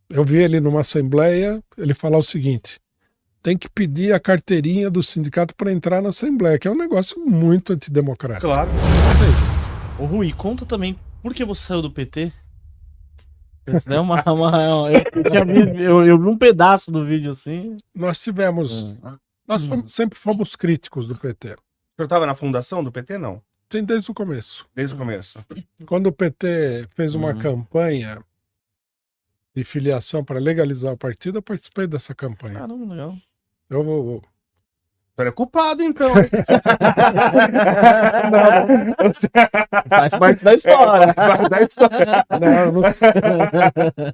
Eu vi ele numa assembleia, ele falar o seguinte: tem que pedir a carteirinha do sindicato para entrar na assembleia, que é um negócio muito antidemocrático. Claro. Ô Rui, conta também por que você saiu do PT? Eu vi um pedaço do vídeo assim. Nós tivemos. Sempre fomos críticos do PT. O senhor estava na fundação do PT, não? Sim, desde o começo. Desde o começo. Quando o PT fez uma campanha de filiação para legalizar o partido, eu participei dessa campanha. Caramba, legal. O senhor é culpado, então. Faz parte da história.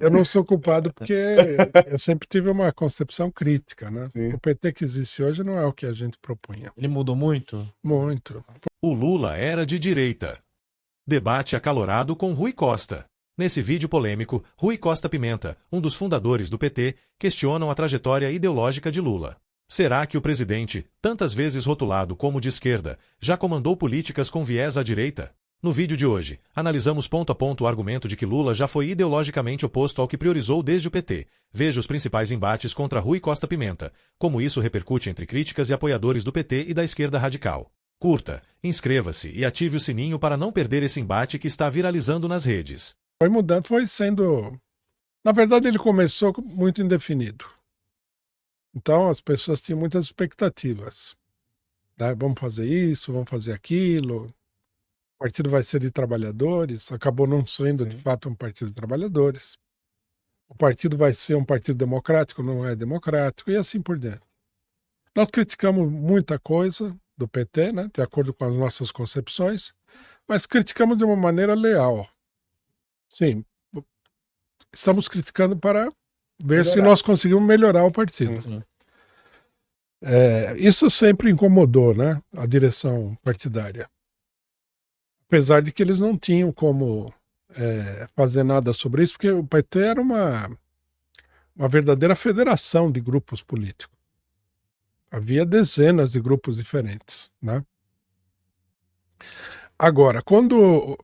Eu não sou culpado porque eu sempre tive uma concepção crítica, né? Sim. O PT que existe hoje não é o que a gente propunha. Ele mudou muito? Muito. O Lula era de direita. Debate acalorado com Rui Costa. Nesse vídeo polêmico, Rui Costa Pimenta, um dos fundadores do PT, questionam a trajetória ideológica de Lula. Será que o presidente, tantas vezes rotulado como de esquerda, já comandou políticas com viés à direita? No vídeo de hoje, analisamos ponto a ponto o argumento de que Lula já foi ideologicamente oposto ao que priorizou desde o PT. Veja os principais embates contra Rui Costa Pimenta, como isso repercute entre críticas e apoiadores do PT e da esquerda radical. Curta, inscreva-se e ative o sininho para não perder esse embate que está viralizando nas redes. Foi mudando, foi sendo... Na verdade, ele começou muito indefinido. Então, as pessoas tinham muitas expectativas. Né? Vamos fazer isso, vamos fazer aquilo. O partido vai ser de trabalhadores. Acabou não sendo, de fato, um partido de trabalhadores. O partido vai ser um partido democrático, não é democrático, e assim por diante. Nós criticamos muita coisa do PT, né? De acordo com as nossas concepções, mas criticamos de uma maneira leal. Sim, estamos criticando para ver se nós conseguimos melhorar o partido. Isso sempre incomodou, né, a direção partidária. Apesar de que eles não tinham como fazer nada sobre isso, porque o PT era uma verdadeira federação de grupos políticos. Havia dezenas de grupos diferentes, né? Agora, quando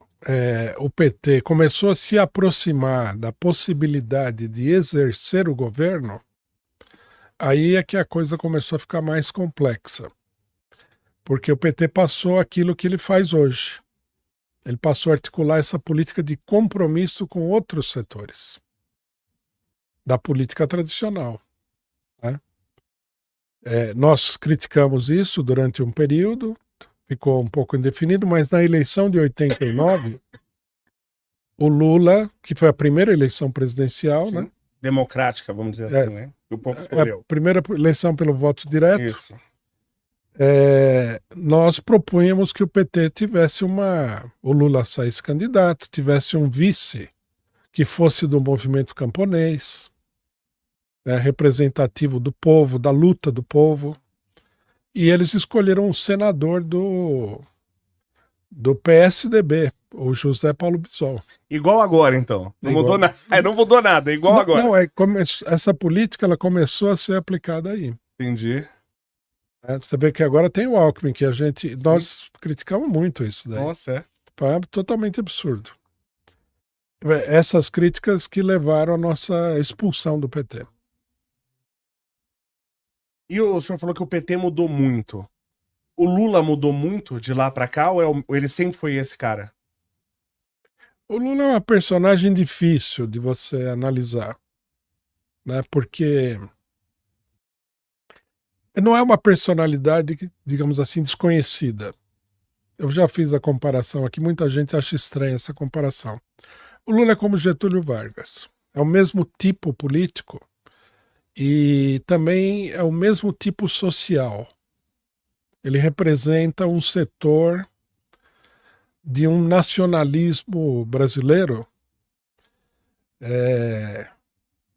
o PT começou a se aproximar da possibilidade de exercer o governo, aí é que a coisa começou a ficar mais complexa. Porque o PT passou aquilo que ele faz hoje. Ele passou a articular essa política de compromisso com outros setores da política tradicional, né? Nós criticamos isso durante um período, ficou um pouco indefinido, mas na eleição de 89, o Lula, que foi a primeira eleição presidencial, né? Democrática, vamos dizer assim, né? O povo escolheu. A primeira eleição pelo voto direto. Isso. Nós propunhamos que o PT tivesse o Lula saísse candidato, tivesse um vice que fosse do movimento camponês, né, representativo do povo, da luta do povo. E eles escolheram um senador do PSDB, o José Paulo Bisol. Igual agora, então. Não mudou nada. Não mudou nada, igual não, agora. Não, essa política ela começou a ser aplicada aí. Entendi. Você vê que agora tem o Alckmin, que nós criticamos muito isso daí. Nossa, É totalmente absurdo. Essas críticas que levaram a nossa expulsão do PT. E o senhor falou que o PT mudou muito. O Lula mudou muito de lá pra cá ou ele sempre foi esse cara? O Lula é uma personagem difícil de você analisar, né? Porque não é uma personalidade, digamos assim, desconhecida. Eu já fiz a comparação aqui, muita gente acha estranha essa comparação. O Lula é como Getúlio Vargas. É o mesmo tipo político e também é o mesmo tipo social. Ele representa um setor de um nacionalismo brasileiro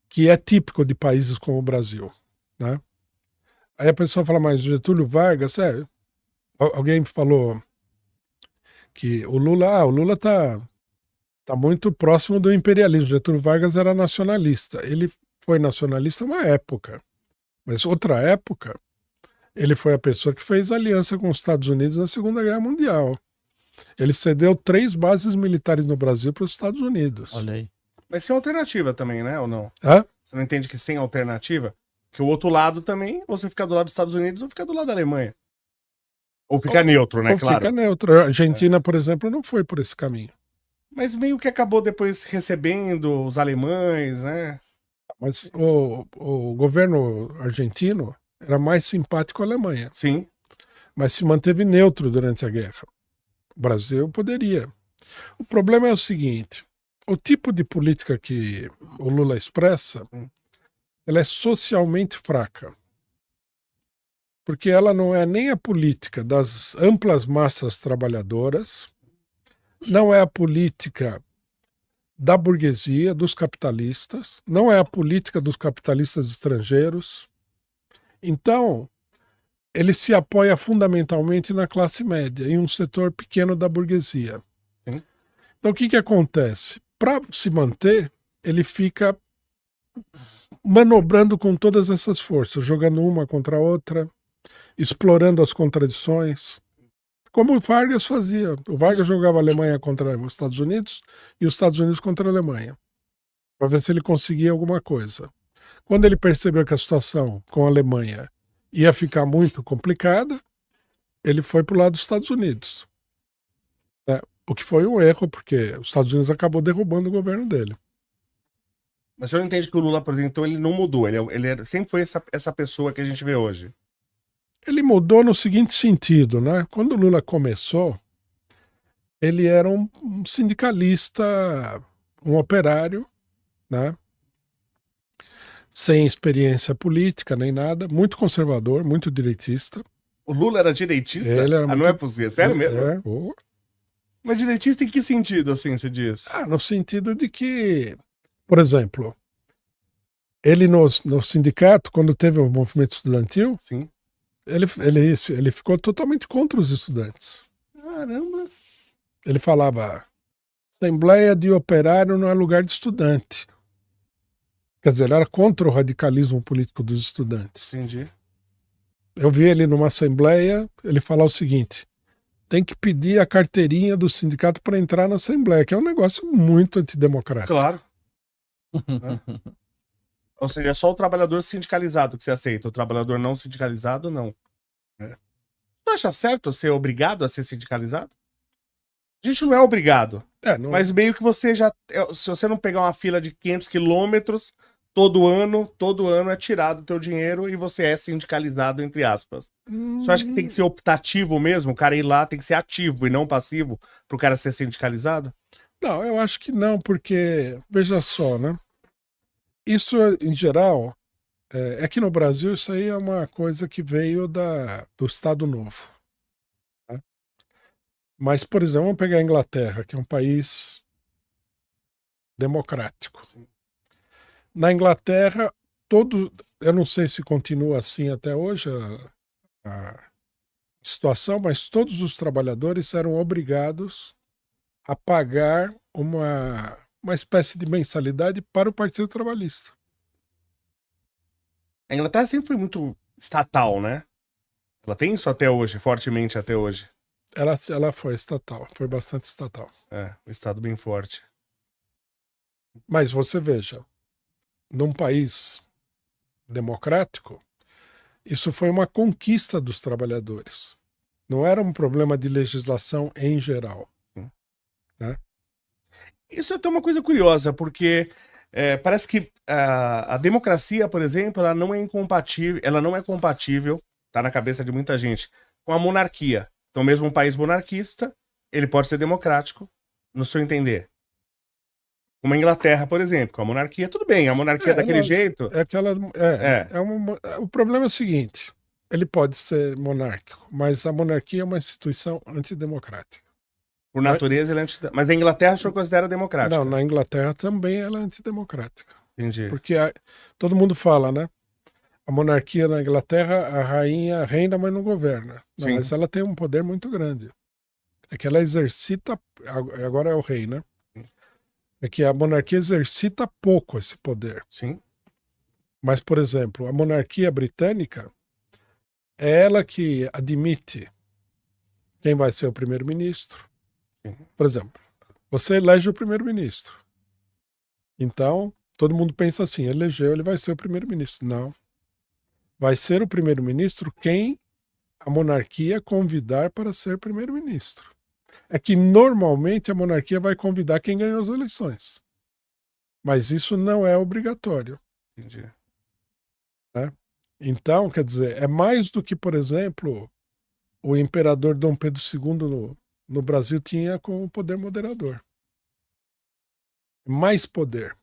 que é típico de países como o Brasil, né? Aí a pessoa fala, mas Getúlio Vargas, alguém falou que o Lula tá muito próximo do imperialismo. Getúlio Vargas era nacionalista. Ele foi nacionalista uma época, mas outra época ele foi a pessoa que fez aliança com os Estados Unidos na Segunda Guerra Mundial. Ele cedeu 3 bases militares no Brasil para os Estados Unidos. Olha aí. Mas sem alternativa também, né? Ou não? Hã? Você não entende que sem alternativa? Que o outro lado também, você fica do lado dos Estados Unidos ou fica do lado da Alemanha. Ou fica neutro, né? Ou Claro. fica neutro. A Argentina, por exemplo, não foi por esse caminho. Mas meio que acabou depois recebendo os alemães, né? Mas o governo argentino era mais simpático à Alemanha, Sim. mas se manteve neutro durante a guerra. O Brasil poderia. O problema é o seguinte: o tipo de política que o Lula expressa, ela é socialmente fraca. Porque ela não é nem a política das amplas massas trabalhadoras, não é a política da burguesia, dos capitalistas, não é a política dos capitalistas estrangeiros. Então, ele se apoia fundamentalmente na classe média, em um setor pequeno da burguesia. Sim. Então, o que acontece? Para se manter, ele fica manobrando com todas essas forças, jogando uma contra a outra, explorando as contradições, como o Vargas fazia. O Vargas jogava a Alemanha contra os Estados Unidos e os Estados Unidos contra a Alemanha, para ver se ele conseguia alguma coisa. Quando ele percebeu que a situação com a Alemanha ia ficar muito complicada, ele foi para o lado dos Estados Unidos. O que foi um erro, porque os Estados Unidos acabou derrubando o governo dele. Mas você não entende que o Lula, por exemplo, então, ele não mudou. Sempre foi essa pessoa que a gente vê hoje. Ele mudou no seguinte sentido, né? Quando o Lula começou, ele era um sindicalista, um operário, né? Sem experiência política nem nada, muito conservador, muito direitista. O Lula era direitista? Ele era não é possível. Sério mesmo? Mas direitista em que sentido, assim, você diz? No sentido de que, por exemplo, ele no sindicato, quando teve o movimento estudantil, Sim. Ele ficou totalmente contra os estudantes. Caramba. Ele falava: Assembleia de Operário não é lugar de estudante. Quer dizer, ele era contra o radicalismo político dos estudantes. Entendi. Eu vi ele numa assembleia, ele falar o seguinte: tem que pedir a carteirinha do sindicato para entrar na assembleia, que é um negócio muito antidemocrático. Claro. Ou seja, é só o trabalhador sindicalizado que você aceita. O trabalhador não sindicalizado, não. Você acha certo ser obrigado a ser sindicalizado? A gente não é obrigado. Não... Mas meio que você já... Se você não pegar uma fila de 500 quilômetros, todo ano é tirado o teu dinheiro e você é sindicalizado, entre aspas. Você acha que tem que ser optativo mesmo? O cara ir lá tem que ser ativo e não passivo para o cara ser sindicalizado? Não, eu acho que não, porque, veja só, né? Isso, em geral, é que no Brasil isso aí é uma coisa que veio do Estado Novo. Né? Mas, por exemplo, vamos pegar a Inglaterra, que é um país democrático. Na Inglaterra, eu não sei se continua assim até hoje a situação, mas todos os trabalhadores eram obrigados a pagar uma espécie de mensalidade para o Partido Trabalhista. A Inglaterra sempre foi muito estatal, né? Ela tem isso até hoje, fortemente até hoje. Ela foi estatal, foi bastante estatal. O Estado bem forte. Mas você veja, num país democrático, isso foi uma conquista dos trabalhadores. Não era um problema de legislação em geral. Né? Isso é até uma coisa curiosa, porque parece que a democracia, por exemplo, ela não é compatível, tá na cabeça de muita gente, com a monarquia. Então, mesmo um país monarquista, ele pode ser democrático, no seu entender. Como a Inglaterra, por exemplo, com a monarquia, tudo bem, a monarquia é daquele jeito. O problema é o seguinte: ele pode ser monárquico, mas a monarquia é uma instituição antidemocrática. Por natureza, ele é antidemocrático. Mas a Inglaterra o senhor considera democrática? Não, na Inglaterra também ela é antidemocrática. Entendi. Porque todo mundo fala, né? A monarquia na Inglaterra, a rainha reina, mas não governa. Não, mas ela tem um poder muito grande. É que ela exercita, agora é o rei, né? É que a monarquia exercita pouco esse poder. Sim. Mas, por exemplo, a monarquia britânica é ela que admite quem vai ser o primeiro-ministro. Por exemplo, você elege o primeiro-ministro. Então, todo mundo pensa assim, elegeu, ele vai ser o primeiro-ministro. Não. Vai ser o primeiro-ministro quem a monarquia convidar para ser primeiro-ministro. É que normalmente a monarquia vai convidar quem ganhou as eleições. Mas isso não é obrigatório. Entendi. Né? Então, quer dizer, é mais do que, por exemplo, o imperador Dom Pedro II no Brasil tinha com o poder moderador. Mais poder.